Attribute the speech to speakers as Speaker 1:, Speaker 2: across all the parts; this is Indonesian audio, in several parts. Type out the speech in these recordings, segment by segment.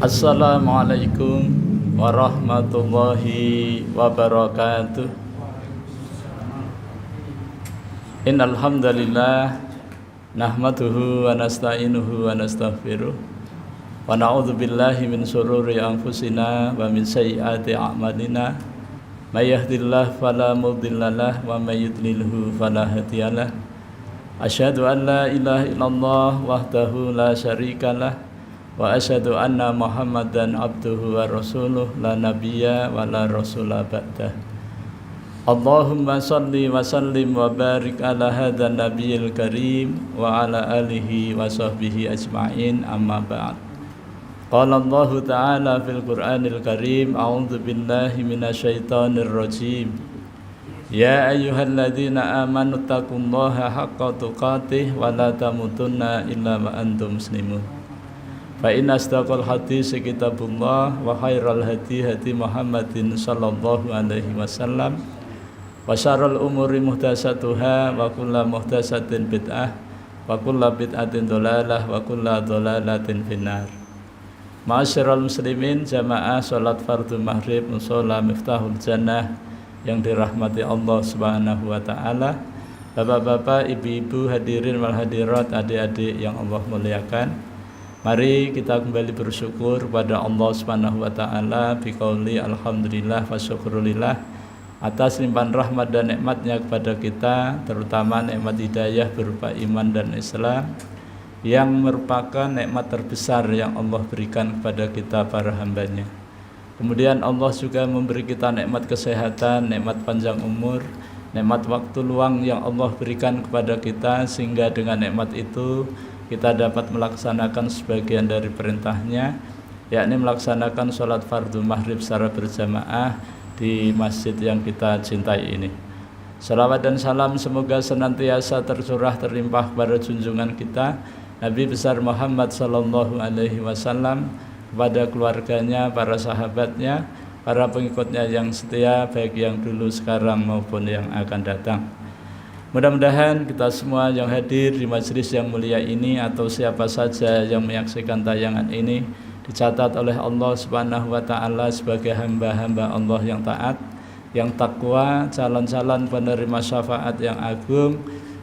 Speaker 1: Assalamualaikum warahmatullahi wabarakatuh. Innal hamdalillah nahmaduhu wa nasta'inuhu wa nastaghfiruh wa na'udzu billahi min shururi anfusina wa min sayyiati a'malina. May yahdihillahu fala mudhillalah wa may yudlilhu fala hadiyalah. Asyhadu an la ilaha illallah wahdahu la syarikalah wa asyhadu anna Muhammadan abduhu wa rasuluh la nabiyya wa la rasula ba'dah. Allahumma salli wa sallim wa barik ala hadzal nabiyil karim wa ala alihi wa sahbihi ajma'in, amma ba'd. Qala Allah ta'ala fil Qur'anil Karim, a'udzu billahi minasyaitonir rajim. Ya ayyuhalladzina amanu taqullaha haqqa tuqatih wa la tamutunna illa wa antum muslimun. Fa inna asdaqal hadits kitabullah wa khairal hadi hadi Muhammadin sallallahu alaihi wasallam wa syarrul umuri muhdatsatuha wa kullu muhdatsatin bid'ah wa kullu bid'atin dhalalah wa kullu dhalalatin finnar. Ma'asyiral muslimin, jamaah salat fardhu maghrib musalla Miftahul Jannah yang dirahmati Allah Subhanahu wa taala. Bapak-bapak, ibu-ibu, hadirin wal hadirat, adik-adik yang Allah muliakan. Mari kita kembali bersyukur kepada Allah Subhanahu wa taala biqauli alhamdulillah wa syukrulillah atas limpahan rahmat dan nikmatnya kepada kita, terutama nikmat hidayah berupa iman dan Islam yang merupakan nikmat terbesar yang Allah berikan kepada kita para hambanya. Kemudian Allah juga memberi kita nikmat kesehatan, nikmat panjang umur, nikmat waktu luang yang Allah berikan kepada kita, sehingga dengan nikmat itu kita dapat melaksanakan sebagian dari perintahnya, yakni melaksanakan sholat fardhu maghrib secara berjamaah di masjid yang kita cintai ini. Salawat dan salam semoga senantiasa tercurah terlimpah pada junjungan kita Nabi besar Muhammad sallallahu alaihi wasallam, kepada keluarganya, para sahabatnya, para pengikutnya yang setia, baik yang dulu, sekarang maupun yang akan datang. Mudah-mudahan kita semua yang hadir di majelis yang mulia ini atau siapa saja yang menyaksikan tayangan ini dicatat oleh Allah Subhanahu wa taala sebagai hamba-hamba Allah yang taat, yang takwa, calon-calon penerima syafaat yang agung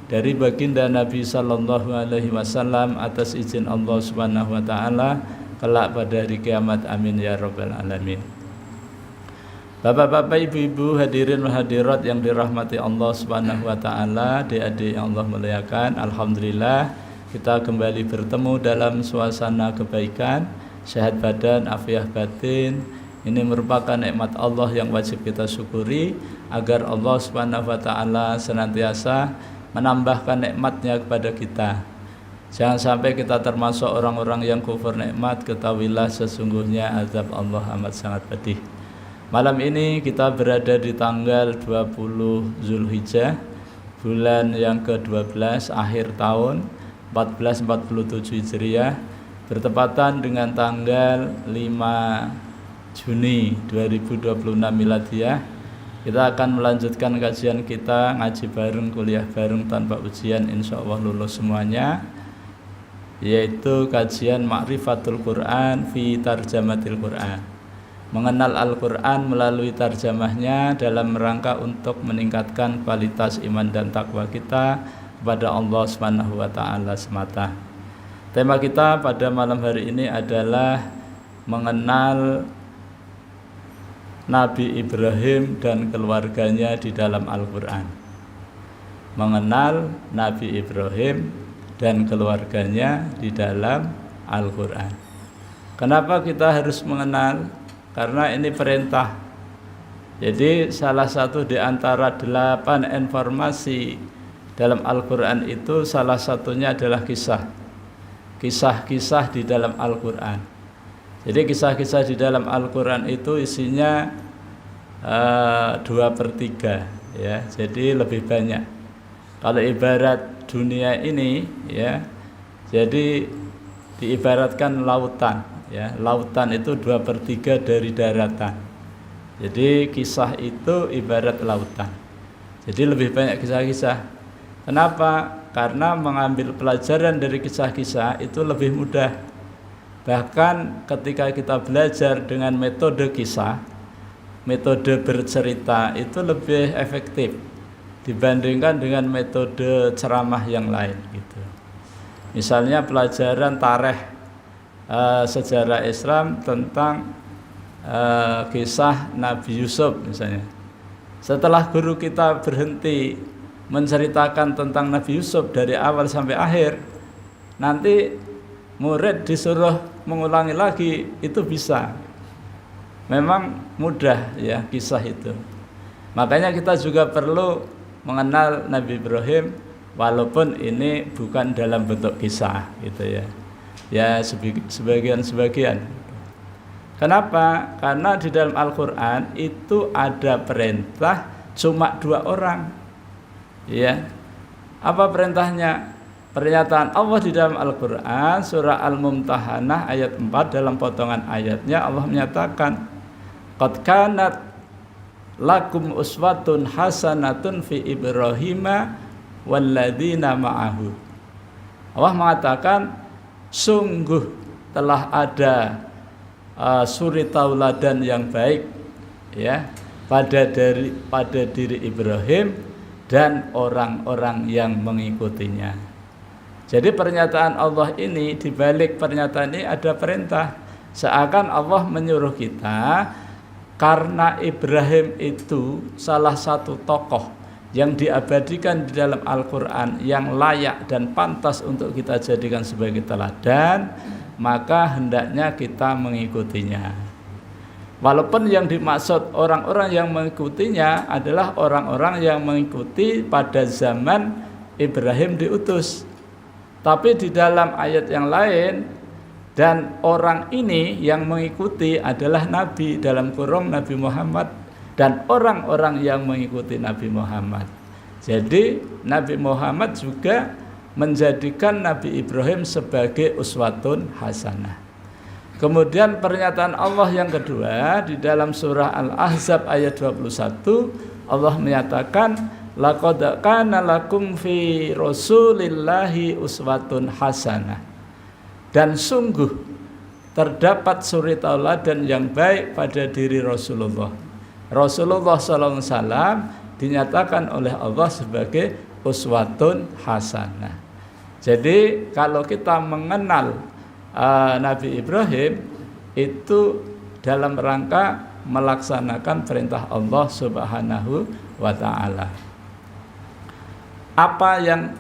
Speaker 1: dari baginda Nabi sallallahu alaihi wasallam atas izin Allah Subhanahu wa taala kelak pada hari kiamat, amin ya rabbal alamin. Bapak-bapak, ibu-ibu, hadirin dan hadirat yang dirahmati Allah Subhanahu wa taala, adik-adik yang Allah muliakan, alhamdulillah kita kembali bertemu dalam suasana kebaikan, sehat badan, afiah batin. Ini merupakan nikmat Allah yang wajib kita syukuri agar Allah Subhanahu wa taala senantiasa menambahkan nikmatnya kepada kita. Jangan sampai kita termasuk orang-orang yang kufur nikmat. Ketahuilah sesungguhnya azab Allah amat sangat pedih. Malam ini kita berada di tanggal 20 Zulhijjah, bulan yang ke-12 akhir tahun 1447 Hijriah, bertepatan dengan tanggal 5 Juni 2026 Miladiah. Kita akan melanjutkan kajian kita, ngaji bareng, kuliah bareng tanpa ujian, insya Allah lulus semuanya, yaitu kajian Ma'rifatul Quran fi Tarjamatil Quran, mengenal Al-Quran melalui tarjamahnya dalam rangka untuk meningkatkan kualitas iman dan takwa kita kepada Allah Subhanahu wa taala semata. Tema kita pada malam hari ini adalah mengenal Nabi Ibrahim dan keluarganya di dalam Al-Quran. Mengenal Nabi Ibrahim dan keluarganya di dalam Al-Quran. Kenapa kita harus mengenal? Karena ini perintah. Jadi salah satu di antara 8 informasi dalam Al-Quran itu salah satunya adalah kisah-kisah di dalam Al-Quran. Jadi kisah-kisah di dalam Al-Quran itu isinya 2/3 ya, jadi lebih banyak. Kalau ibarat dunia ini ya, jadi diibaratkan lautan ya, lautan itu 2/3 dari daratan. Jadi kisah itu ibarat lautan. Jadi lebih banyak kisah-kisah. Kenapa? Karena mengambil pelajaran dari kisah-kisah itu lebih mudah. Bahkan ketika kita belajar dengan metode kisah, metode bercerita itu lebih efektif dibandingkan dengan metode ceramah yang lain gitu. Misalnya pelajaran tarikh sejarah Islam tentang kisah Nabi Yusuf misalnya. Setelah guru kita berhenti menceritakan tentang Nabi Yusuf dari awal sampai akhir, nanti murid disuruh mengulangi lagi, itu bisa. Memang mudah ya kisah itu. Makanya kita juga perlu mengenal Nabi Ibrahim walaupun ini bukan dalam bentuk kisah gitu ya. Ya sebagian-sebagian. Kenapa? Karena di dalam Al-Quran itu ada perintah cuma 2 orang. Ya. Apa perintahnya? Pernyataan Allah di dalam Al-Quran surah Al-Mumtahanah ayat 4 dalam potongan ayatnya Allah menyatakan qad kanat lakum uswatun hasanatun fi Ibrahima walladzina ma'ahu. Allah mengatakan sungguh telah ada suri tauladan yang baik ya pada diri Ibrahim dan orang-orang yang mengikutinya. Jadi pernyataan Allah ini, di balik pernyataan ini ada perintah. Seakan Allah menyuruh kita, karena Ibrahim itu salah satu tokoh yang diabadikan di dalam Al-Quran yang layak dan pantas untuk kita jadikan sebagai teladan, maka hendaknya kita mengikutinya. Walaupun yang dimaksud orang-orang yang mengikutinya adalah orang-orang yang mengikuti pada zaman Ibrahim diutus. Tapi di dalam ayat yang lain, dan orang ini yang mengikuti adalah Nabi, dalam kurung Nabi Muhammad, dan orang-orang yang mengikuti Nabi Muhammad. Jadi Nabi Muhammad juga menjadikan Nabi Ibrahim sebagai uswatun hasanah. Kemudian pernyataan Allah yang kedua di dalam surah Al-Ahzab ayat 21, Allah menyatakan laqad kana lakum fi rasulillahi uswatun hasanah. Dan sungguh terdapat suri tauladan yang baik pada diri Rasulullah. Rasulullah SAW dinyatakan oleh Allah sebagai uswatun hasanah. Jadi kalau kita mengenal Nabi Ibrahim itu dalam rangka melaksanakan perintah Allah Subhanahu wa ta'ala. Apa yang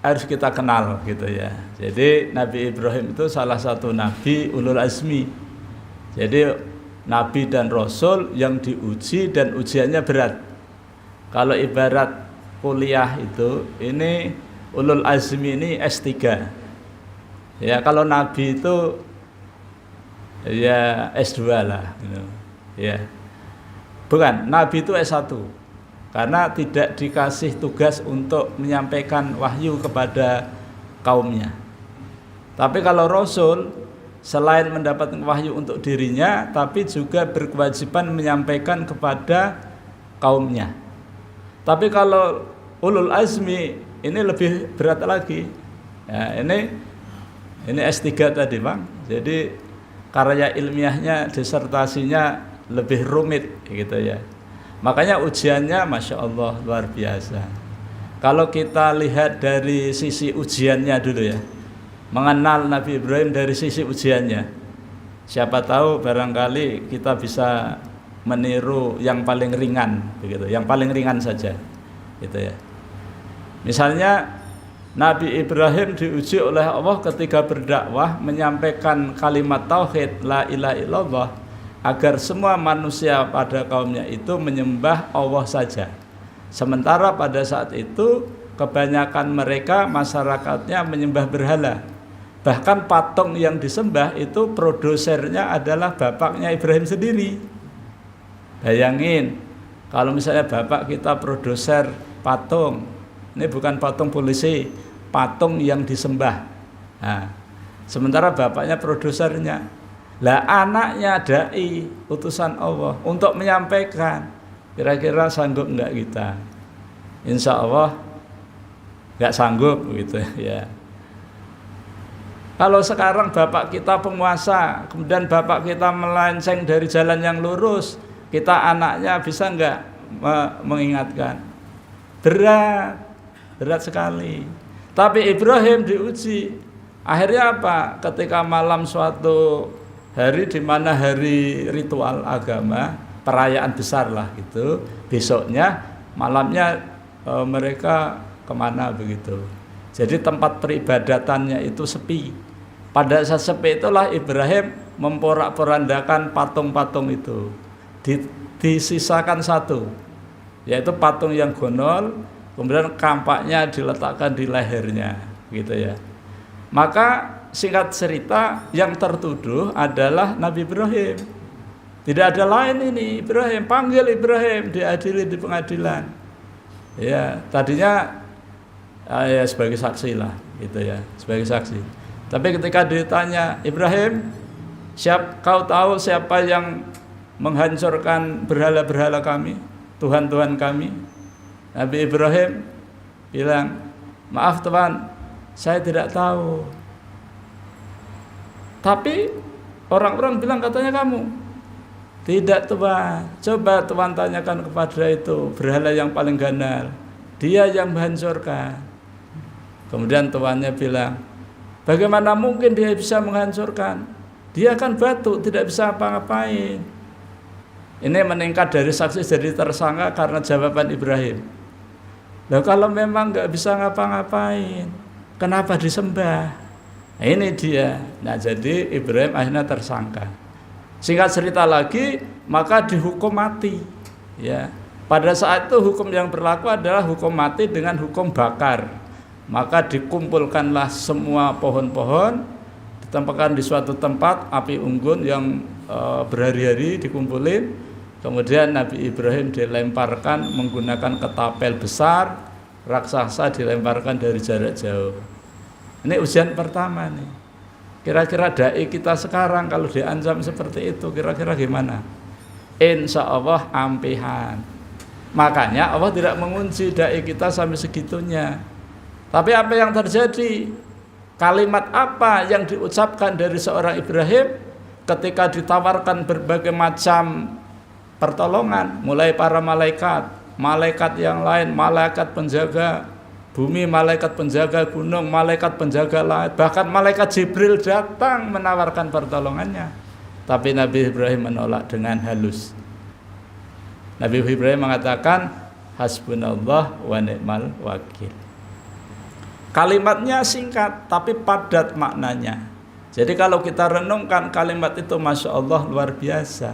Speaker 1: harus kita kenal gitu ya. Jadi Nabi Ibrahim itu salah satu nabi ulul azmi. Jadi nabi dan rasul yang diuji dan ujiannya berat. Kalau ibarat kuliah itu, ini ulul azmi ini S3. Ya, kalau nabi itu ya S2 lah gitu. Ya. Bukan, nabi itu S1. Karena tidak dikasih tugas untuk menyampaikan wahyu kepada kaumnya. Tapi kalau Rasul selain mendapatkan wahyu untuk dirinya, tapi juga berkewajiban menyampaikan kepada kaumnya. Tapi kalau ulul azmi ini lebih berat lagi. Ya, ini S3 tadi Bang. Jadi karya ilmiahnya, disertasinya lebih rumit gitu ya. Makanya ujiannya Masya Allah luar biasa. Kalau kita lihat dari sisi ujiannya dulu ya, mengenal Nabi Ibrahim dari sisi ujiannya, siapa tahu barangkali kita bisa meniru yang paling ringan begitu, yang paling ringan saja gitu ya. Misalnya Nabi Ibrahim diuji oleh Allah ketika berdakwah menyampaikan kalimat tauhid la ilaha illallah, agar semua manusia pada kaumnya itu menyembah Allah saja. Sementara pada saat itu kebanyakan mereka masyarakatnya menyembah berhala. Bahkan patung yang disembah itu produsernya adalah bapaknya Ibrahim sendiri. Bayangin kalau misalnya bapak kita produser patung, ini bukan patung polisi, patung yang disembah. Nah, sementara bapaknya produsernya. Lah anaknya dai utusan Allah untuk menyampaikan, kira-kira sanggup enggak kita? Insya Allah enggak sanggup gitu ya. Kalau sekarang bapak kita penguasa, kemudian bapak kita melenceng dari jalan yang lurus, kita anaknya bisa enggak mengingatkan? Berat, berat sekali. Tapi Ibrahim diuji. Akhirnya apa? Ketika malam suatu hari di mana hari ritual agama, perayaan besar lah gitu, besoknya malamnya mereka kemana begitu. Jadi tempat peribadatannya itu sepi. Pada saat sepi itulah Ibrahim memporak-porandakan patung-patung itu. Disisakan satu, yaitu patung yang gonol, kemudian kampaknya diletakkan di lehernya, gitu ya. Maka singkat cerita yang tertuduh adalah Nabi Ibrahim. Tidak ada lain ini, Ibrahim, panggil Ibrahim, diadili di pengadilan. Ya, tadinya ya sebagai saksi lah, gitu ya, sebagai saksi. Tapi ketika ditanya, Ibrahim, kau tahu siapa yang menghancurkan berhala-berhala kami, Tuhan-Tuhan kami? Nabi Ibrahim bilang, maaf Tuhan, saya tidak tahu. Tapi orang-orang bilang katanya kamu. Tidak Tuhan, coba Tuhan tanyakan kepada itu berhala yang paling ganar, dia yang menghancurkan. Kemudian tuannya bilang, bagaimana mungkin dia bisa menghancurkan? Dia kan batu, tidak bisa apa-ngapain. Ini meningkat dari saksi jadi tersangka karena jawaban Ibrahim. Nah, kalau memang nggak bisa ngapa-ngapain, kenapa disembah? Nah, ini dia. Nah, jadi Ibrahim akhirnya tersangka. Singkat cerita lagi, maka dihukum mati. Ya, pada saat itu hukum yang berlaku adalah hukum mati dengan hukum bakar. Maka dikumpulkanlah semua pohon-pohon, ditempatkan di suatu tempat api unggun yang berhari-hari dikumpulin. Kemudian Nabi Ibrahim dilemparkan menggunakan ketapel besar, raksasa dilemparkan dari jarak jauh. Ini ujian pertama nih. Kira-kira dai kita sekarang kalau diancam seperti itu, kira-kira gimana? Insya Allah ampihan. Makanya Allah tidak mengunci dai kita sampai segitunya. Tapi apa yang terjadi? Kalimat apa yang diucapkan dari seorang Ibrahim ketika ditawarkan berbagai macam pertolongan, mulai para malaikat, malaikat yang lain, malaikat penjaga bumi, malaikat penjaga gunung, malaikat penjaga langit, bahkan malaikat Jibril datang menawarkan pertolongannya. Tapi Nabi Ibrahim menolak dengan halus. Nabi Ibrahim mengatakan, hasbunallah wa ni'mal wakil. Kalimatnya singkat tapi padat maknanya. Jadi kalau kita renungkan kalimat itu, Masya Allah, luar biasa.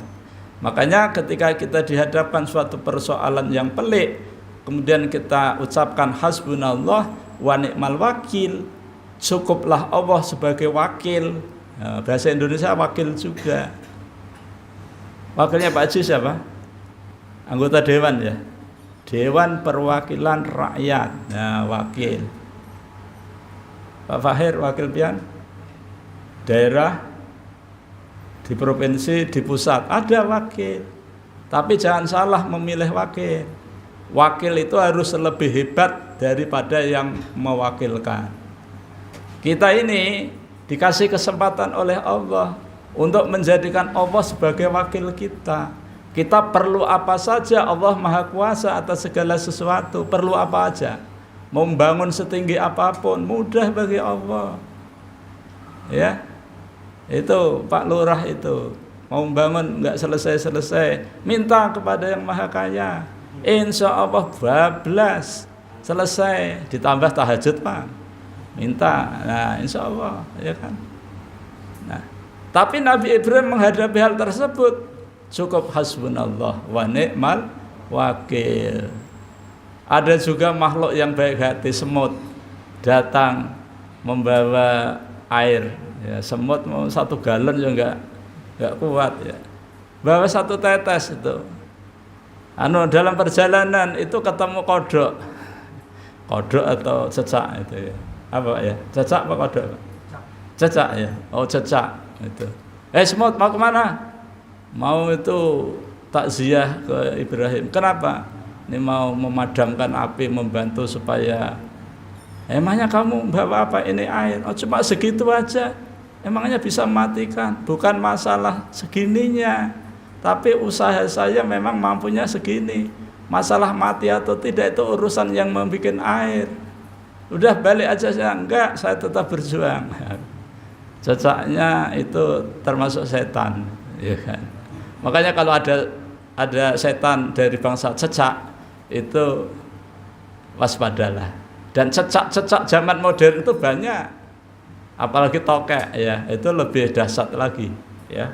Speaker 1: Makanya ketika kita dihadapkan suatu persoalan yang pelik, kemudian kita ucapkan hasbunallah wa ni'mal wakil, cukuplah Allah sebagai wakil. Nah, bahasa Indonesia wakil juga. Wakilnya Pak Haji siapa? Anggota dewan ya, Dewan Perwakilan Rakyat. Nah, wakil. Pak Fahir wakil pian? Daerah, di provinsi, di pusat ada wakil. Tapi jangan salah memilih wakil. Wakil itu harus lebih hebat daripada yang mewakilkan. Kita ini dikasih kesempatan oleh Allah untuk menjadikan Allah sebagai wakil kita. Kita perlu apa saja, Allah Maha Kuasa atas segala sesuatu. Perlu apa aja, mau membangun setinggi apapun mudah bagi Allah. Ya, itu Pak Lurah itu mau membangun nggak selesai-selesai, minta kepada yang Maha Kaya. Insya Allah bablas selesai, ditambah tahajud Pak, minta. Nah, insya Allah, ya kan. Nah, tapi Nabi Ibrahim menghadapi hal tersebut cukup hasbunallah wa ni'mal wakil. Ada juga makhluk yang baik hati, semut datang membawa air. Ya, semut mau 1 galon juga enggak kuat ya. Bawa 1 tetes itu. Dalam perjalanan itu ketemu kodok atau cecak itu ya. Apa ya? Cecak apa kodok? Cecak ya. Oh, cecak itu. Semut mau kemana? Mau itu takziah ke Ibrahim. Kenapa? Ini mau memadamkan api, membantu supaya Emangnya kamu bawa apa ini air? Oh, cuma segitu aja. Emangnya bisa matikan? Bukan masalah segininya, tapi usaha saya memang mampunya segini. Masalah mati atau tidak itu urusan yang membuat air. Udah balik aja saya, enggak, saya tetap berjuang. Cecaknya itu termasuk setan, ya kan. Makanya kalau ada setan dari bangsa cecak itu waspadalah. Dan cecak-cecak zaman modern itu banyak. Apalagi tokek ya, itu lebih dahsyat lagi ya.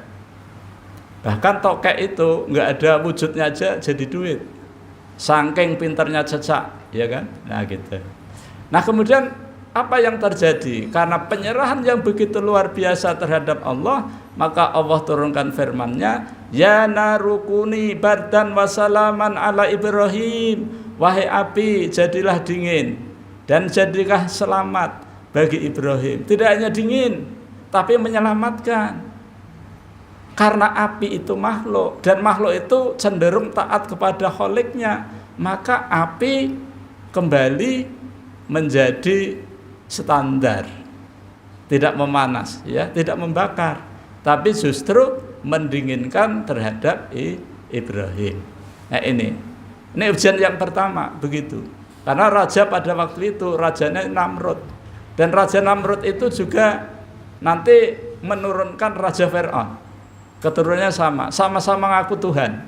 Speaker 1: Bahkan tokek itu nggak ada wujudnya aja jadi duit. Saking pinternya cecak, ya kan? Nah gitu. Nah kemudian apa yang terjadi? Karena penyerahan yang begitu luar biasa terhadap Allah, maka Allah turunkan firman-Nya, ya narukuni bardan wasalaman ala Ibrahim. Wahai api, jadilah dingin dan jadilah selamat bagi Ibrahim. Tidak hanya dingin, tapi menyelamatkan. Karena api itu makhluk, dan makhluk itu cenderung taat kepada kholiknya, maka api kembali menjadi standar, tidak memanas, ya, tidak membakar, tapi justru mendinginkan terhadap Ibrahim. Nah ini ujian yang pertama begitu. Karena raja pada waktu itu rajanya Namrud, dan raja Namrud itu juga nanti menurunkan raja Fir'aun. Keturunannya sama-sama ngaku Tuhan.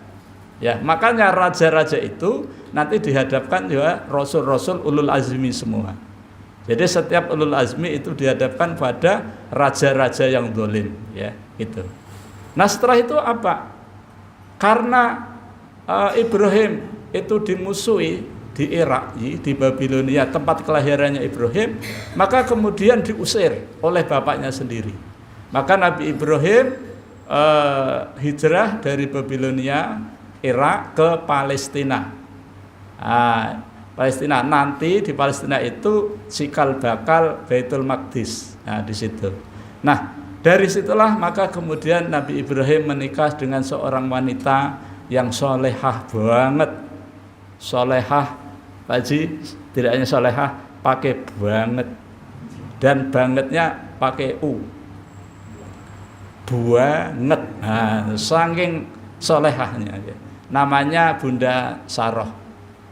Speaker 1: Ya, makanya raja-raja itu nanti dihadapkan juga rasul-rasul ulul azmi semua. Jadi setiap ulul azmi itu dihadapkan pada raja-raja yang zalim, ya, gitu. Nah, setelah itu apa? Karena Ibrahim itu dimusuhi di Irak, di Babilonia, tempat kelahirannya Ibrahim, maka kemudian diusir oleh bapaknya sendiri. Maka Nabi Ibrahim hijrah dari Babilonia, Irak ke Palestina. Palestina nanti di Palestina itu cikal bakal Baitul Maqdis. Nah, di situ. Nah, dari situlah maka kemudian Nabi Ibrahim menikah dengan seorang wanita yang solehah banget. Solehah, Pak Haji, tidak hanya solehah, pakai banget. Dan bangetnya pakai U. Banget, nah, saking solehahnya, ya. Namanya Bunda Saroh.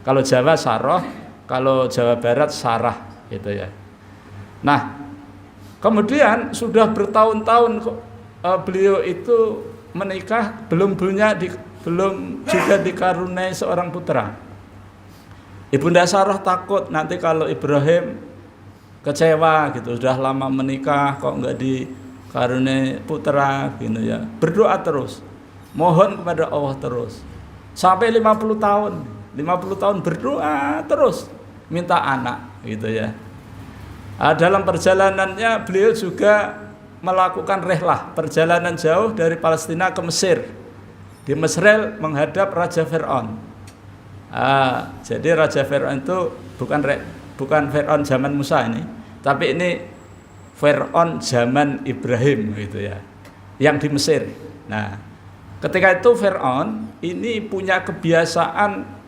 Speaker 1: Kalau Jawa Saroh, kalau Jawa Barat Sarah, gitu ya. Nah, kemudian sudah bertahun-tahun beliau itu menikah, belum juga dikaruniai seorang putra. Ibunda Saroh takut nanti kalau Ibrahim kecewa gitu, sudah lama menikah kok enggak dikaruniai putra gitu ya. Berdoa terus, mohon kepada Allah terus. Sampai 50 tahun berdoa terus minta anak gitu ya. Dalam perjalanannya beliau juga melakukan rehlah, perjalanan jauh dari Palestina ke Mesir. Di Mesir menghadap Raja Fir'aun. Jadi Raja Fir'aun itu bukan Fir'aun zaman Musa ini, tapi ini Fir'aun zaman Ibrahim gitu ya, yang di Mesir. Nah, ketika itu Fir'aun ini punya kebiasaan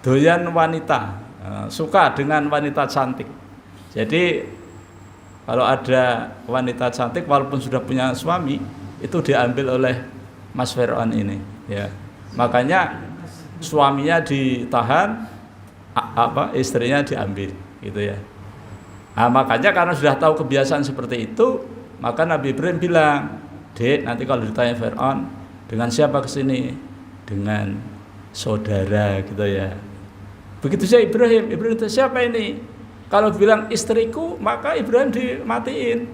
Speaker 1: doyan wanita, suka dengan wanita cantik. Jadi kalau ada wanita cantik walaupun sudah punya suami, itu diambil oleh Mas Fir'aun ini ya. Makanya suaminya ditahan, istrinya diambil gitu ya. Nah, makanya karena sudah tahu kebiasaan seperti itu, maka Nabi Ibrahim bilang, "Dek, nanti kalau ditanya Fir'aun, dengan siapa kesini? Dengan saudara," gitu ya. Begitu saja Ibrahim itu siapa ini? Kalau bilang istriku, maka Ibrahim dimatiin,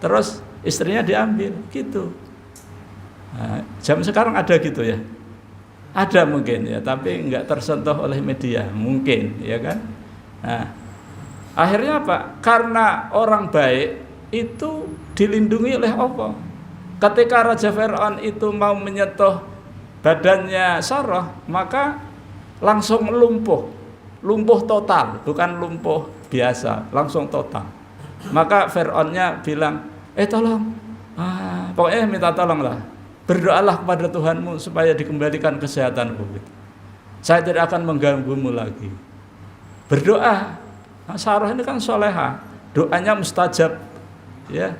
Speaker 1: terus istrinya diambil gitu. Nah, zaman sekarang ada gitu ya, ada mungkin ya, tapi nggak tersentuh oleh media mungkin ya kan. Nah, akhirnya apa? Karena orang baik itu dilindungi oleh Allah. Ketika Raja Fir'aun itu mau menyentuh badannya Sarah, maka langsung lumpuh total, bukan lumpuh biasa, langsung total. Maka Fir'aunnya bilang, tolong, pokoknya minta tolong lah, berdoalah kepada Tuhanmu supaya dikembalikan kesehatanku. Saya tidak akan mengganggumu lagi. Berdoa. Sarah ini kan soleha, doanya mustajab, ya.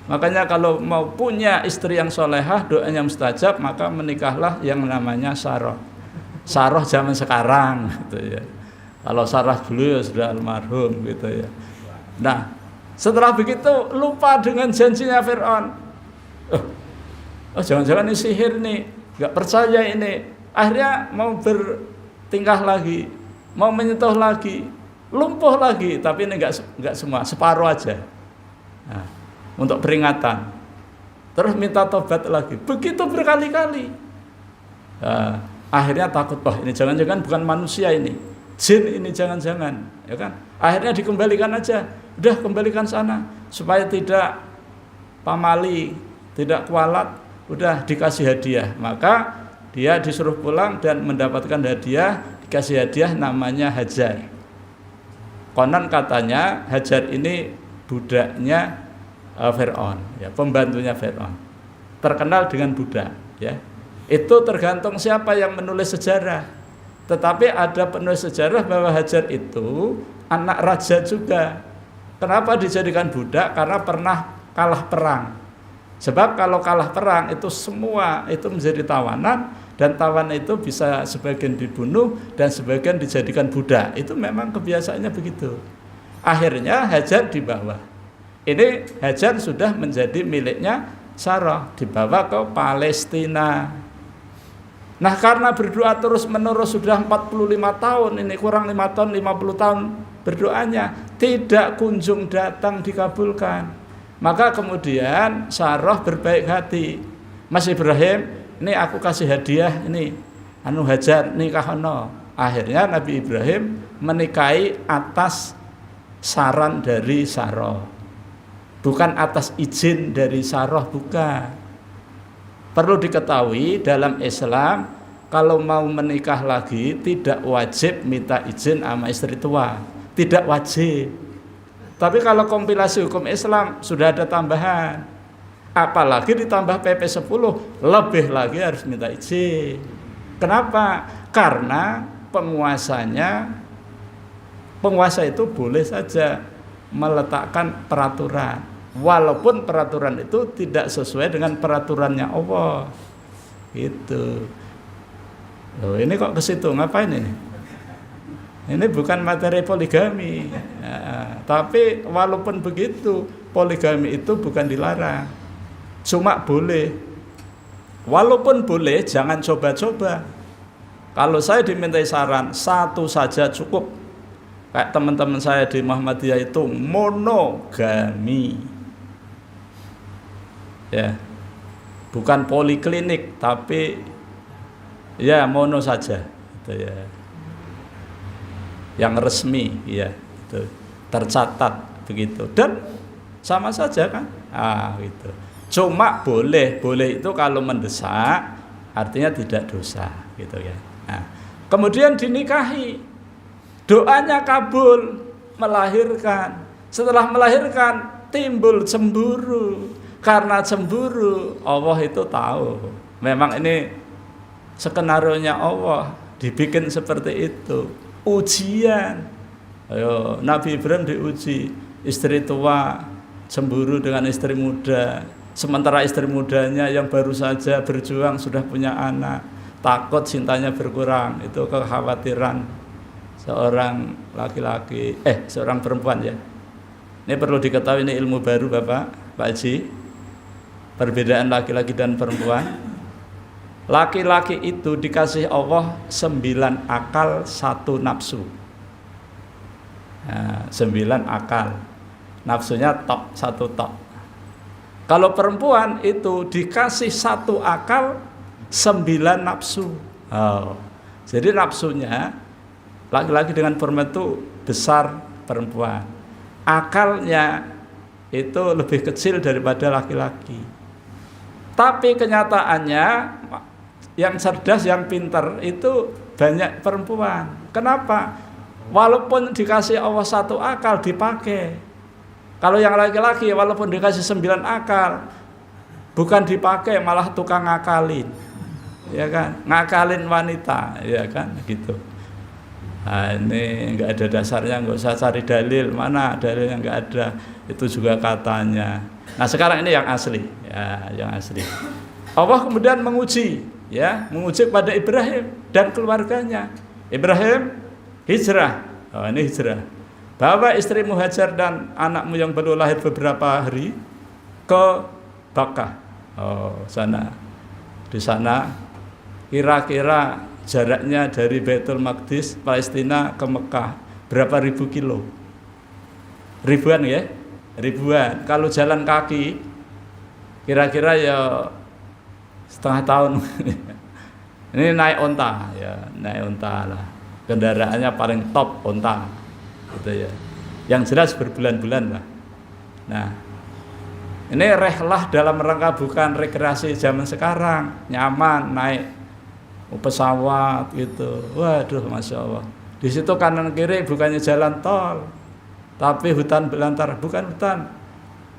Speaker 1: Makanya kalau mau punya istri yang solehah, doanya mustajab, maka menikahlah yang namanya Sarah. Sarah zaman sekarang, gitu ya. Kalau Sarah dulu ya sudah almarhum, gitu ya. Nah, setelah begitu lupa dengan janjinya Fir'aun. Jangan-jangan ini sihir nih, nggak percaya ini. Akhirnya mau bertingkah lagi, mau menyentuh lagi, lumpuh lagi, tapi ini nggak semua, separuh aja. Nah, untuk peringatan. Terus minta tobat lagi, begitu berkali-kali. Nah, akhirnya takut, wah ini jangan-jangan bukan manusia ini, jin ini jangan-jangan, ya kan? Akhirnya dikembalikan aja, udah kembalikan sana supaya tidak pamali, tidak kualat, udah dikasih hadiah. Maka dia disuruh pulang dan mendapatkan hadiah, dikasih hadiah namanya Hajar. Konon katanya Hajar ini budaknya Fir'aun, ya, pembantunya Fir'aun, terkenal dengan budak, ya. Itu tergantung siapa yang menulis sejarah. Tetapi ada penulis sejarah bahwa Hajar itu anak raja juga. Kenapa dijadikan budak? Karena pernah kalah perang. Sebab kalau kalah perang itu semua itu menjadi tawanan, dan tawanan itu bisa sebagian dibunuh dan sebagian dijadikan budak. Itu memang kebiasaannya begitu. Akhirnya Hajar dibawa. Ini Hajar sudah menjadi miliknya Sarah, dibawa ke Palestina. Nah, karena berdoa terus-menerus sudah 45 tahun, ini kurang 5 tahun, 50 tahun berdoanya, tidak kunjung datang dikabulkan. Maka kemudian Sarah berbaik hati. Mas Ibrahim, ini aku kasih hadiah ini, Hajar nikahono. Akhirnya Nabi Ibrahim menikahi atas saran dari Sarah, bukan atas izin dari Sarah, bukan. Perlu diketahui dalam Islam, kalau mau menikah lagi tidak wajib minta izin sama istri tua, tidak wajib. Tapi kalau kompilasi hukum Islam sudah ada tambahan, apalagi ditambah PP 10, lebih lagi harus minta izin. Kenapa? Karena penguasa itu boleh saja meletakkan peraturan, walaupun peraturan itu tidak sesuai dengan peraturannya Allah. Gitu. Loh, ini kok ke situ, ngapain ini? Ini bukan materi poligami. Nah, tapi walaupun begitu, poligami itu bukan dilarang, cuma boleh. Walaupun boleh, jangan coba-coba. Kalau saya dimintai saran, satu saja cukup. Kayak teman-teman saya di Muhammadiyah itu monogami, ya, bukan poliklinik, tapi ya mono saja, gitu ya, yang resmi, ya, gitu, tercatat begitu, dan sama saja kan, gitu. Cuma boleh itu kalau mendesak, artinya tidak dosa, gitu ya. Nah, kemudian dinikahi, doanya kabul, melahirkan. Setelah melahirkan timbul cemburu. Karena cemburu, Allah itu tahu memang ini skenario-nya Allah, dibikin seperti itu. Ujian. Ayo, Nabi Ibrahim diuji, istri tua cemburu dengan istri muda, sementara istri mudanya yang baru saja berjuang sudah punya anak, takut cintanya berkurang. Itu kekhawatiran seorang laki-laki, seorang perempuan, ya. Ini perlu diketahui, ini ilmu baru Pak Haji. Perbedaan laki-laki dan perempuan. Laki-laki itu dikasih Allah 9 akal 1 nafsu. Nah, 9 akal, nafsunya satu tok. Kalau perempuan itu dikasih 1 akal 9 nafsu. Jadi nafsunya laki-laki dengan perempuan itu besar perempuan. Akalnya itu lebih kecil daripada laki-laki. Tapi kenyataannya yang cerdas, yang pintar itu banyak perempuan. Kenapa? Walaupun dikasih Allah 1 akal dipakai. Kalau yang laki-laki walaupun dikasih 9 akal, bukan dipakai, malah tukang ngakalin, ya kan? Ngakalin wanita, ya kan? Gitu. Nah, ini enggak ada dasarnya, enggak usah cari dalil, mana dalilnya enggak ada, itu juga katanya. Nah sekarang ini yang asli, ya, yang asli. Allah kemudian menguji, ya, menguji kepada Ibrahim dan keluarganya. Ibrahim hijrah, oh, ini hijrah. Bawa istrimu Hajar dan anakmu yang baru lahir beberapa hari ke Bakkah, oh sana, di sana kira-kira jaraknya dari Baitul Maqdis Palestina ke Mekah berapa ribu kilo? Ribuan ya, ribuan. Kalau jalan kaki kira-kira ya setengah tahun. Ini naik onta ya, naik onta lah. Kendaraannya paling top onta, gitu ya. Yang jelas berbulan-bulan lah. Nah, ini rehlah dalam rangka bukan rekreasi zaman sekarang, nyaman naik pesawat gitu. Waduh, masya Allah. Di situ kanan kiri bukannya jalan tol, tapi hutan belantara, bukan hutan.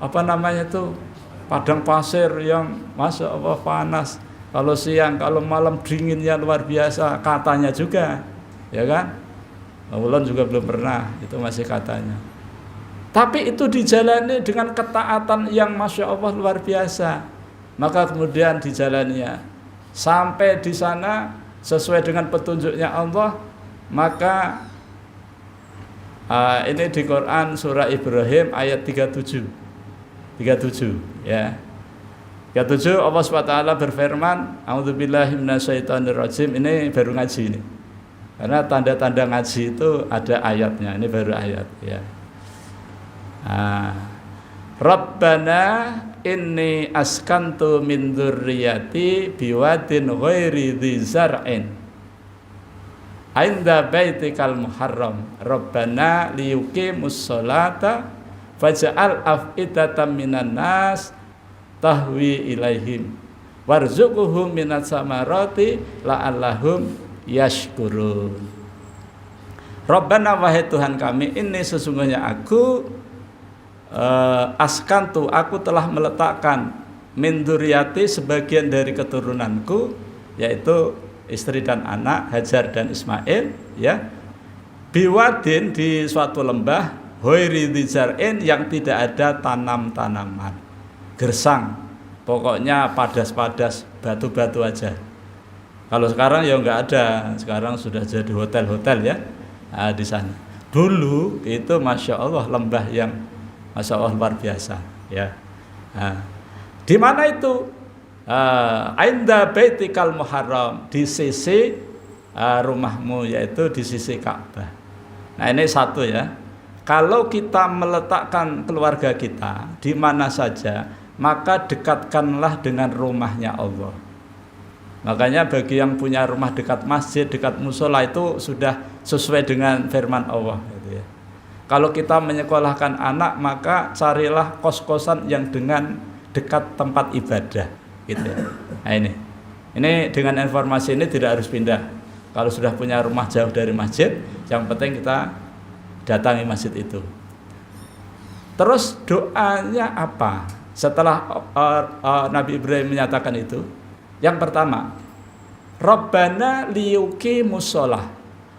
Speaker 1: Apa namanya tuh? Padang pasir yang masya Allah panas. Kalau siang, kalau malam dinginnya luar biasa, katanya juga, ya kan? Ulun juga belum pernah, itu masih katanya. Tapi itu dijalani dengan ketaatan yang masya Allah luar biasa. Maka kemudian dijalaninya sampai di sana sesuai dengan petunjuknya Allah. Maka ini di Quran surah Ibrahim ayat 37 ya. 37 Allah SWT berfirman, a'udzubillahi minasyaitonirrajim. Ini baru ngaji ini. Karena tanda-tanda ngaji itu ada ayatnya, ini baru ayat ya. Rabbana inni askantu min dzurriyyati biwadin ghairi dzi zar'in inda baitikal muharram Rabbana liyuqimus sholata faj'al af'idatan minan nas tahwi ilaihim warzuqhum minas samarati la'allahum yashkurun. Rabbana wahai Tuhan kami, ini sesungguhnya aku askantu, aku telah meletakkan min dzurriyyati sebagian dari keturunanku, yaitu istri dan anak Hajar dan Ismail ya, biwadin di suatu lembah ghairi dzi zar'in yang tidak ada tanam-tanaman, gersang, pokoknya padas-padas, batu-batu aja. Kalau sekarang ya enggak ada, sekarang sudah jadi hotel-hotel ya di sana. Dulu itu masya Allah lembah yang masya Allah luar biasa ya. Di mana itu? Inda baitikal muharram, di sisi rumahmu, yaitu di sisi Ka'bah. Nah ini satu ya. Kalau kita meletakkan keluarga kita di mana saja, maka dekatkanlah dengan rumahnya Allah. Makanya bagi yang punya rumah dekat masjid, dekat musola, itu sudah sesuai dengan firman Allah gitu ya. Kalau kita menyekolahkan anak, maka carilah kos-kosan yang dengan dekat tempat ibadah gitu ya. Nah ini dengan informasi ini tidak harus pindah. Kalau sudah punya rumah jauh dari masjid, yang penting kita datangi masjid itu. Terus doanya apa? Setelah Nabi Ibrahim menyatakan itu, yang pertama, Rabbana liyuqimus shalah.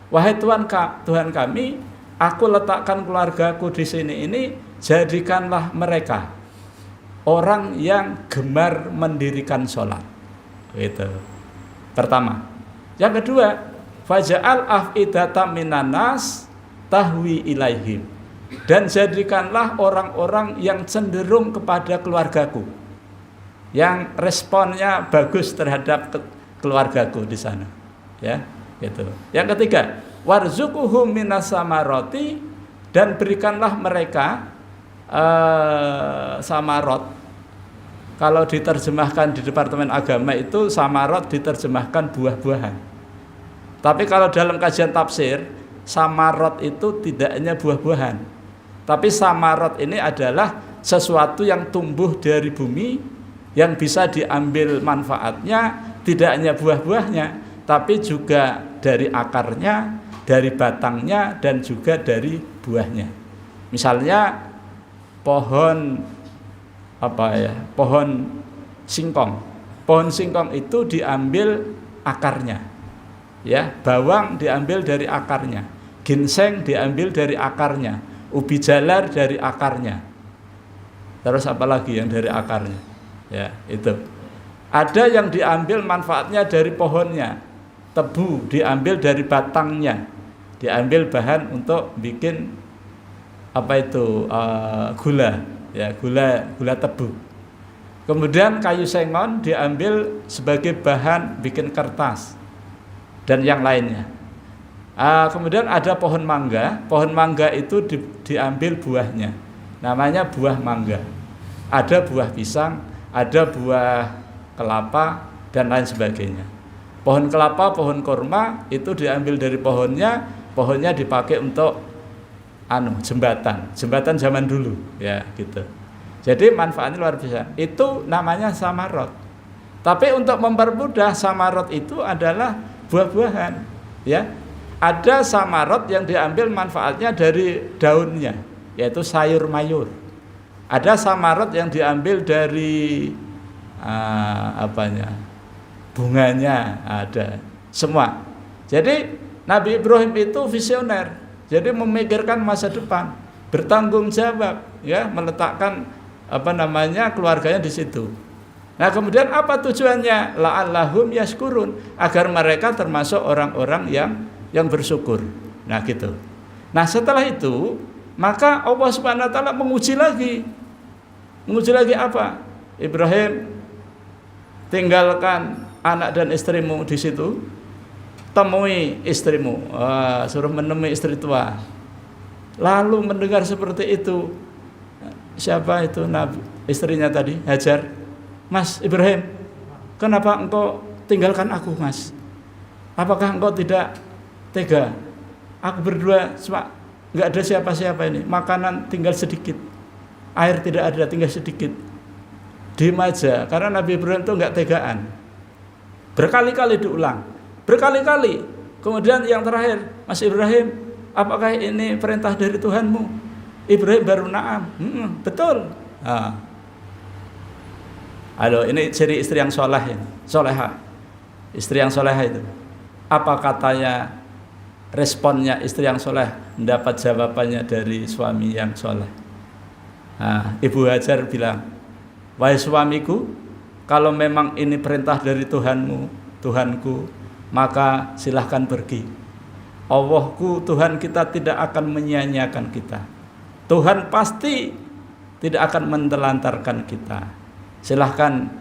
Speaker 1: Wahai Tuhan kami, aku letakkan keluargaku di sini ini, jadikanlah mereka orang yang gemar mendirikan sholat. Itu pertama. Yang kedua, faja'al af'idatan minan nas tahwi ilaihim, dan jadikanlah orang-orang yang cenderung kepada keluargaku, yang responnya bagus terhadap keluargaku di sana ya, gitu. Yang ketiga, warzuquhum minas samarati, dan berikanlah mereka samarot. Kalau diterjemahkan di Departemen Agama itu samarot diterjemahkan buah-buahan. Tapi kalau dalam kajian tafsir, samarot itu tidak hanya buah-buahan, tapi samarot ini adalah sesuatu yang tumbuh dari bumi, yang bisa diambil manfaatnya, tidak hanya buah-buahnya, tapi juga dari akarnya, dari batangnya, dan juga dari buahnya. Misalnya pohon pohon singkong. Pohon singkong itu diambil akarnya. Ya, bawang diambil dari akarnya. ginseng diambil dari akarnya, ubi jalar dari akarnya. Terus apa lagi yang dari akarnya? Ya, itu. Ada yang diambil manfaatnya dari pohonnya. Tebu diambil dari batangnya. Diambil bahan untuk bikin apa itu? Gula, ya, gula tebu. Kemudian kayu sengon diambil sebagai bahan bikin kertas dan yang lainnya. Kemudian ada pohon mangga. Pohon mangga itu diambil buahnya, namanya buah mangga. Ada buah pisang, ada buah kelapa dan lain sebagainya. Pohon kelapa, pohon kurma itu diambil dari pohonnya. Pohonnya dipakai untuk jembatan zaman dulu, ya gitu. Jadi manfaatnya luar biasa. Itu namanya samarot. Tapi untuk mempermudah, samarot itu adalah buah-buahan, ya. Ada samarot yang diambil manfaatnya dari daunnya, yaitu sayur mayur. Ada samarot yang diambil dari bunganya, ada semua. Jadi Nabi Ibrahim itu visioner, jadi memikirkan masa depan, bertanggung jawab, ya, meletakkan keluarganya di situ. Nah, kemudian apa tujuannya? La'allahum yashkurun, agar mereka termasuk orang-orang yang bersyukur. Nah, gitu. Nah, setelah itu maka Allah Subhanahu wa taala menguji lagi. Menguji lagi apa? Ibrahim, tinggalkan anak dan istrimu di situ. Temui istrimu. Suruh menemui istri tua. Lalu mendengar seperti itu, siapa itu Nabi, istrinya tadi, Hajar. Mas Ibrahim, kenapa engkau tinggalkan aku, Mas? Apakah engkau tidak tega? Aku berdua cuma nggak ada siapa-siapa ini. Makanan tinggal sedikit, air tidak ada, tinggal sedikit. Diam aja, karena Nabi Ibrahim itu nggak tegaan. Berkali-kali diulang, berkali-kali. Kemudian yang terakhir, Mas Ibrahim, apakah ini perintah dari Tuhanmu? Ibrahim baru na'am. Betul. Halo, ini ciri istri yang soleha. Istri yang soleha itu. Apa katanya, responnya istri yang soleh? Mendapat jawabannya dari suami yang soleh. Ibu Hajar bilang, wahai suamiku, kalau memang ini perintah dari Tuhanku, maka silahkan pergi. Allahku, Tuhan kita tidak akan menyia-nyiakan kita. Tuhan pasti tidak akan menelantarkan kita. Silahkan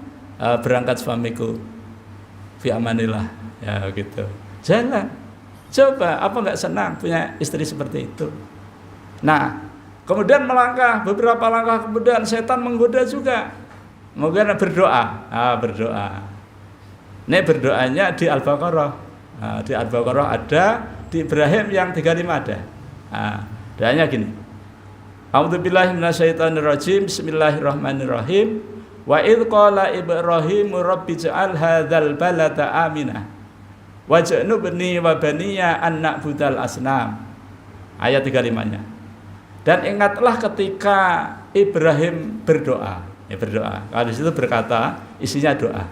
Speaker 1: berangkat suamiku, fi amanillah, ya gitu. Jalan. Coba, apa nggak senang punya istri seperti itu? Nah, kemudian melangkah, beberapa langkah kemudian setan menggoda juga. Kemudian berdoa. Berdoa. Ini berdoanya di Al-Baqarah. Di Al-Baqarah ada, di Ibrahim yang 35 ada. Doanya gini. A'udzubillahi minasyaitonirrajim. Bismillahirrahmanirrahim. Wa idz qala Ibrahim rabbi ij'al hadzal balada aminah waj'nubni wa baniya an na'budal asnam. Ayat 35-nya. Dan ingatlah ketika Ibrahim berdoa. Kalau di situ berkata, isinya doa.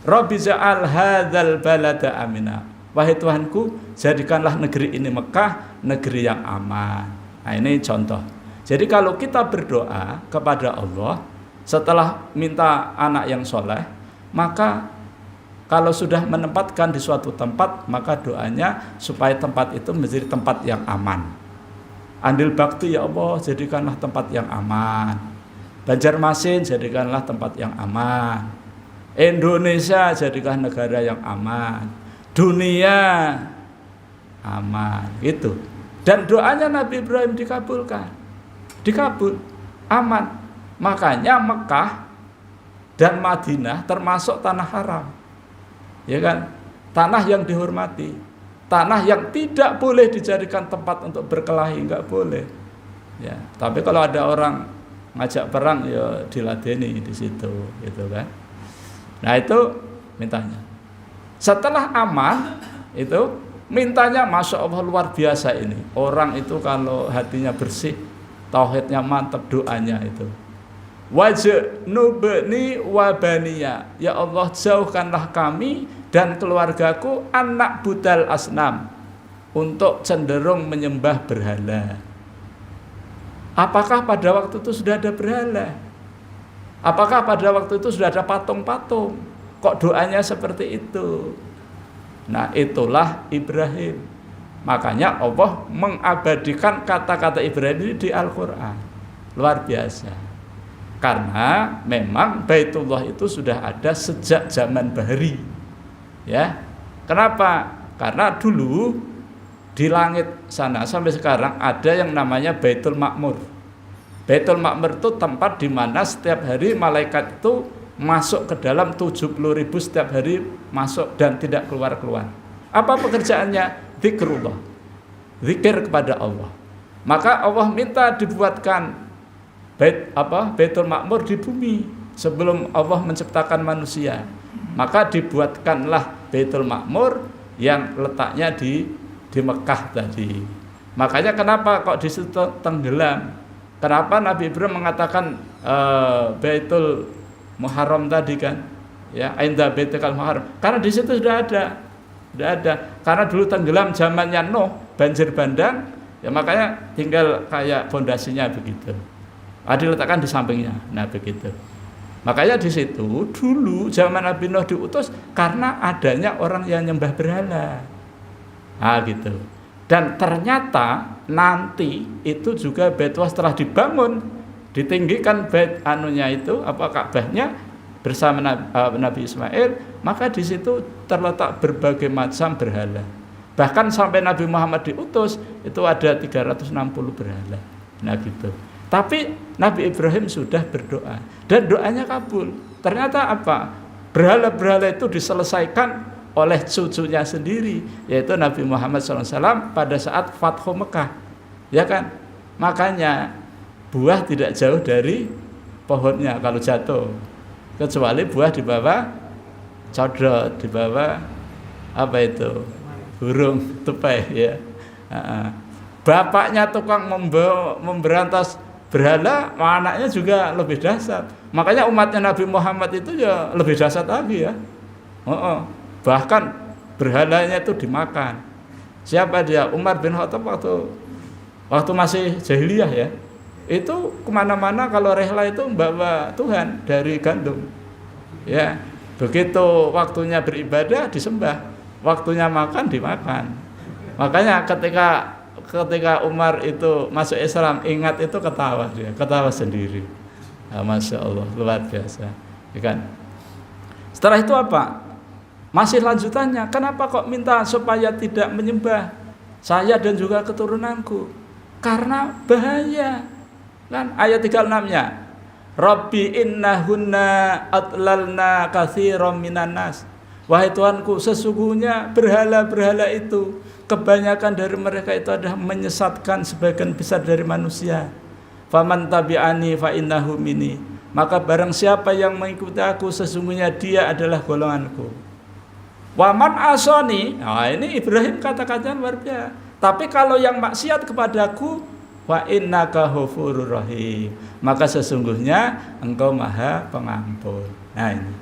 Speaker 1: Rabbi ij'al hadzal balada aminah. Wahai Tuhanku, jadikanlah negeri ini Mekah negeri yang aman. Nah, ini contoh. Jadi kalau kita berdoa kepada Allah setelah minta anak yang soleh, maka kalau sudah menempatkan di suatu tempat, maka doanya supaya tempat itu menjadi tempat yang aman. Andil bakti, ya Allah, jadikanlah tempat yang aman. Banjarmasin, jadikanlah tempat yang aman. Indonesia, jadikan negara yang aman. Dunia aman, gitu. Dan doanya Nabi Ibrahim dikabulkan. Dikabul, aman. Makanya Mekah dan Madinah termasuk tanah haram. Ya kan? Tanah yang dihormati. Tanah yang tidak boleh dijadikan tempat untuk berkelahi, enggak boleh. Ya, tapi kalau ada orang ngajak perang, ya diladeni di situ, gitu kan. Nah, itu mintanya. Setelah aman, itu mintanya, masya Allah, luar biasa ini. Orang itu kalau hatinya bersih, tauhidnya mantap, doanya itu. Waj'nubni wa baniya. Ya Allah, jauhkanlah kami dan keluargaku anak budal asnam. untuk cenderung menyembah berhala. Apakah pada waktu itu sudah ada berhala? Apakah pada waktu itu sudah ada patung-patung? Kok doanya seperti itu? Nah, itulah Ibrahim. Makanya Allah mengabadikan kata-kata Ibrahim ini di Al-Quran. Luar biasa. Karena memang Baitullah itu sudah ada sejak zaman Bahri. Ya. Kenapa? Karena dulu di langit sana sampai sekarang ada yang namanya Baitul Ma'mur. Baitul Ma'mur itu tempat di mana setiap hari malaikat itu masuk ke dalam 70.000 setiap hari masuk dan tidak keluar-keluar. Apa pekerjaannya? Zikrullah. Zikir kepada Allah. Maka Allah minta dibuatkan Baitul Ma'mur di bumi sebelum Allah menciptakan manusia. Maka dibuatkanlah Baitul Ma'mur yang letaknya di Mekah tadi. Makanya kenapa kok di situ tenggelam? Kenapa Nabi Ibrahim mengatakan Baitul Muharram tadi kan? Ya, inda Baitul Muharram. Karena di situ sudah ada. Karena dulu tenggelam zamannya Nuh, banjir bandang, ya makanya tinggal kayak fondasinya begitu. Diletakkan di sampingnya. Nah, begitu. Makanya di situ dulu zaman Nabi Nuh diutus karena adanya orang yang nyembah berhala. Gitu. Dan ternyata nanti itu juga Baitullah setelah dibangun, ditinggikan bait anunya itu Ka'bahnya bersama Nabi Ismail, maka di situ terletak berbagai macam berhala. Bahkan sampai Nabi Muhammad diutus itu ada 360 berhala. Nah gitu. Tapi Nabi Ibrahim sudah berdoa dan doanya kabul. Ternyata apa? Berhala-berhala itu diselesaikan oleh cucunya sendiri, yaitu Nabi Muhammad SAW pada saat Fathu Mekah, ya kan? Makanya buah tidak jauh dari pohonnya kalau jatuh, kecuali buah di bawah codot, di bawah burung tupai, ya. Bapaknya tukang memberantas berhala, anaknya juga lebih dahsyat. Makanya umatnya Nabi Muhammad itu ya lebih dahsyat lagi ya. Bahkan berhalanya itu dimakan. Siapa dia? Umar bin Khattab waktu masih jahiliyah ya. Itu kemana-mana kalau rehla itu membawa Tuhan dari gandum. Ya, begitu waktunya beribadah disembah, waktunya makan dimakan. Makanya ketika Umar itu masuk Islam, ingat itu ketawa sendiri. Masya Allah, luar biasa. Ya kan? Setelah itu apa? Masih lanjutannya, kenapa kok minta supaya tidak menyembah saya dan juga keturunanku? Karena bahaya. Kan ayat 36-nya. Rabbi innahunna atlalna katsiran minan nas. Wahai Tuhanku, sesungguhnya berhala-berhala itu kebanyakan dari mereka itu adalah menyesatkan sebagian besar dari manusia. Faman tabi'ani fa innahu minni. Maka barang siapa yang mengikuti aku, sesungguhnya dia adalah golonganku. Waman asoni, nah ini Ibrahim kata-kata luar biasa. Tapi kalau yang maksiat kepadaku, wa innaka ghafurur rahim, maka sesungguhnya engkau maha pengampun. Nah ini.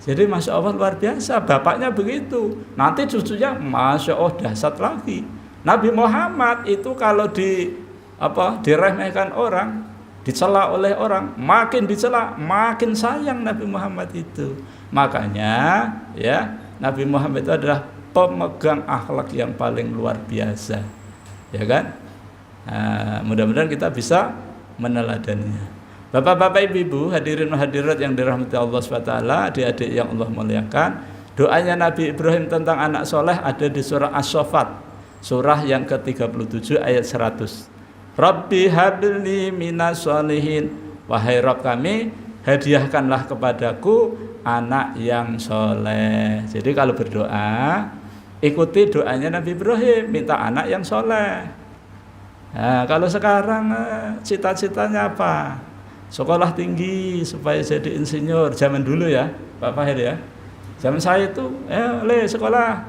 Speaker 1: Jadi Masya Allah luar biasa, bapaknya begitu. Nanti cucunya Masya Allah dahsyat lagi. Nabi Muhammad itu kalau diremehkan orang, dicela oleh orang, makin dicela, makin sayang Nabi Muhammad itu. Makanya ya Nabi Muhammad itu adalah pemegang akhlak yang paling luar biasa, ya kan? Mudah-mudahan kita bisa meneladaninya. Bapak-bapak, ibu-ibu, hadirin hadirat yang dirahmati Allah SWT, adik-adik yang Allah muliakan, doanya Nabi Ibrahim tentang anak soleh ada di surah As-Saffat, surah yang ke-37 ayat 100. Rabbi hablni minas sholihin, wahai Rabb kami, hadiahkanlah kepadaku anak yang soleh. Jadi kalau berdoa, ikuti doanya Nabi Ibrahim, minta anak yang soleh. Nah, kalau sekarang cita-citanya apa? Sekolah tinggi supaya jadi insinyur. Zaman dulu ya, Pak Fahir ya. Zaman saya itu, sekolah,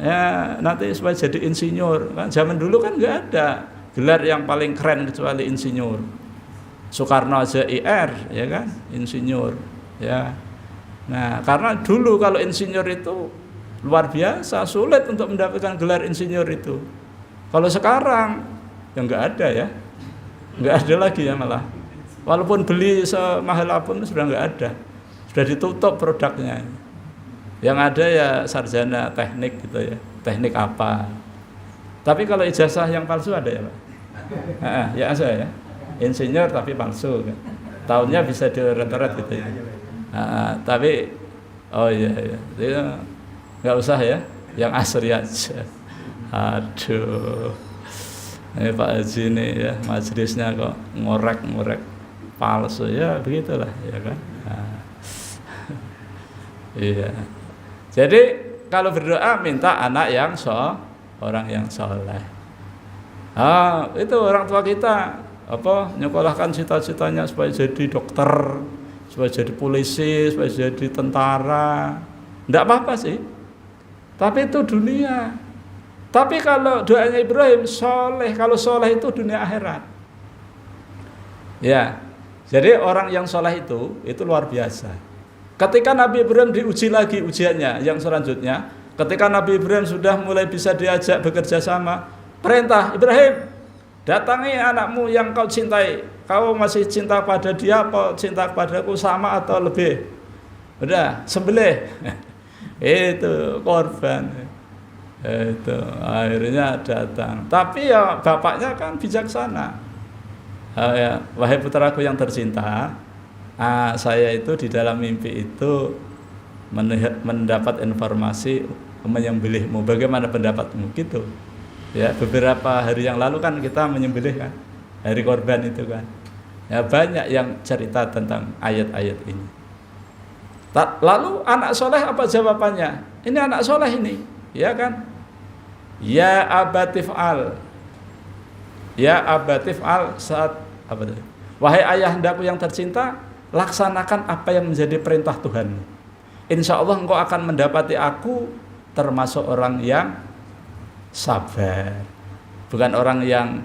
Speaker 1: ya nanti supaya jadi insinyur. Kan zaman dulu kan nggak ada gelar yang paling keren kecuali insinyur. Soekarno aja IR, ya kan, insinyur, ya. Nah, karena dulu kalau insinyur itu luar biasa, sulit untuk mendapatkan gelar insinyur itu. Kalau sekarang ya nggak ada ya, nggak ada lagi ya malah. Walaupun beli semahal apapun sudah nggak ada, sudah ditutup produknya. Yang ada ya sarjana teknik gitu ya, teknik apa. Tapi kalau ijazah yang palsu ada ya Pak? Ya ada ya, insinyur tapi palsu kan. Tahunnya bisa direret-ret gitu ya. Tapi oh iya, nggak usah ya, yang asli aja. Aduh, ini Pak Haji ini ya majelisnya kok ngorek palsu ya, begitulah ya kan. Iya. Jadi kalau berdoa minta anak yang orang yang soleh. Itu orang tua kita nyekolahkan cita-citanya supaya jadi dokter, supaya jadi polisi, supaya jadi tentara. Enggak apa-apa sih. Tapi itu dunia. Tapi kalau doanya Ibrahim soleh, kalau soleh itu dunia akhirat. Ya. Jadi orang yang soleh itu luar biasa. Ketika Nabi Ibrahim diuji lagi ujiannya yang selanjutnya, ketika Nabi Ibrahim sudah mulai bisa diajak bekerja sama, perintah Ibrahim, datangi anakmu yang kau cintai. Kau masih cinta pada dia apa cinta padaku sama atau lebih? Udah, sembelih. Itu korban. Itu akhirnya datang. Tapi ya bapaknya kan bijaksana. Ya, wahai putraku yang tercinta, saya itu di dalam mimpi itu mendapat informasi menyembelihmu. Bagaimana pendapatmu? Gitu. Ya, beberapa hari yang lalu kan kita menyembelih kan, hari korban itu kan. Ya, banyak yang cerita tentang ayat-ayat ini. Lalu anak soleh apa jawabannya? Ini anak soleh ini, ya kan? Ya abatif'al. Ya abatif'al saat apa tadi? Wahai ayahandaku yang tercinta, laksanakan apa yang menjadi perintah Tuhan. Insya Allah engkau akan mendapati aku termasuk orang yang sabar. Bukan orang yang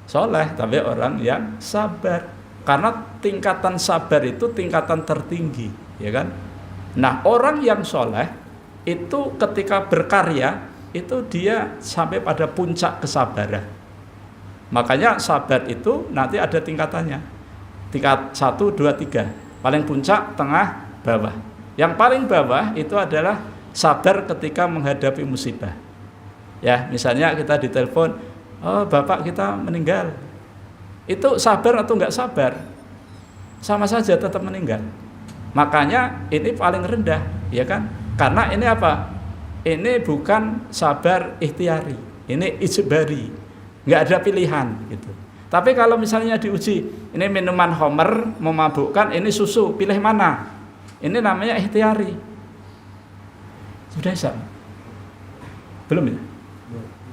Speaker 1: soleh, tapi orang yang sabar. Karena tingkatan sabar itu tingkatan tertinggi, ya kan? Nah, orang yang soleh itu ketika berkarya itu dia sampai pada puncak kesabaran. Makanya sabar itu nanti ada tingkatannya. Tingkat 1, 2, 3. Paling puncak, tengah, bawah. Yang paling bawah itu adalah sabar ketika menghadapi musibah. Ya, misalnya kita ditelepon, oh bapak kita meninggal. Itu sabar atau enggak sabar? Sama saja tetap meninggal. Makanya ini paling rendah, ya kan? Karena ini apa? Ini bukan sabar ikhtiari, ini ijbari. Enggak ada pilihan gitu. Tapi kalau misalnya diuji, ini minuman homer memabukkan, ini susu, pilih mana? Ini namanya ikhtiari. Sudah bisa? Belum ya?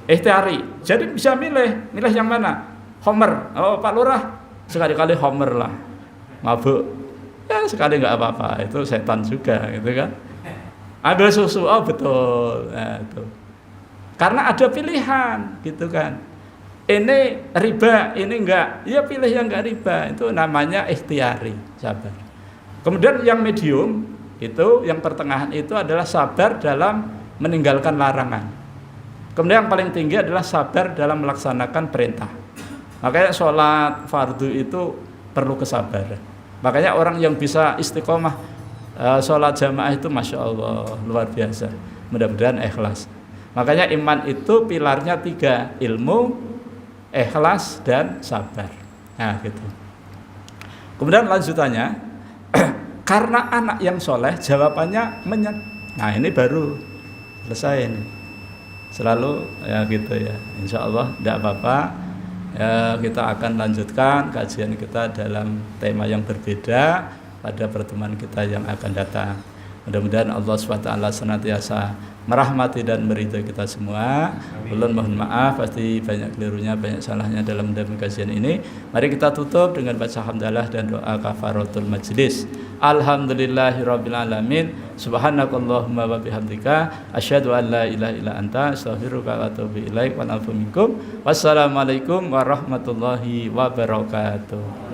Speaker 1: Ikhtiari. Jadi bisa milih yang mana? Homer. Oh Pak Lurah, sekali-kali homer lah. Mabuk. Ya sekali nggak apa-apa. Itu setan juga, gitu kan? Ambil susu, oh betul. Nah, itu. Karena ada pilihan, gitu kan? Ini riba, ini enggak. Ya pilih yang enggak riba. Itu namanya ikhtiari, sabar. Kemudian yang medium itu, yang pertengahan itu adalah sabar dalam meninggalkan larangan. Kemudian yang paling tinggi adalah sabar dalam melaksanakan perintah. Makanya sholat fardu itu perlu kesabaran. Makanya orang yang bisa istiqomah sholat jamaah itu masya Allah luar biasa. Mudah-mudahan ikhlas. Makanya iman itu pilarnya 3, ilmu, ikhlas dan sabar. Nah gitu. Kemudian lanjutannya, karena anak yang soleh jawabannya nah ini baru selesai ini. Selalu ya gitu ya. Insya Allah tidak apa-apa. Ya, kita akan lanjutkan kajian kita dalam tema yang berbeda pada pertemuan kita yang akan datang. Mudah-mudahan Allah SWT senantiasa merahmati dan meridhai kita semua. Ulun mohon maaf pasti banyak kelirunya, banyak salahnya dalam kajian ini. Mari kita tutup dengan baca hamdalah dan doa kafaratul majlis. Alhamdulillahirabbil alamin. Subhanakallahumma wa bihamdika asyhadu an la ilaha illa anta astaghfiruka wa atubu ilaik wa a'udzu minkum. Wassalamualaikum warahmatullahi wabarakatuh.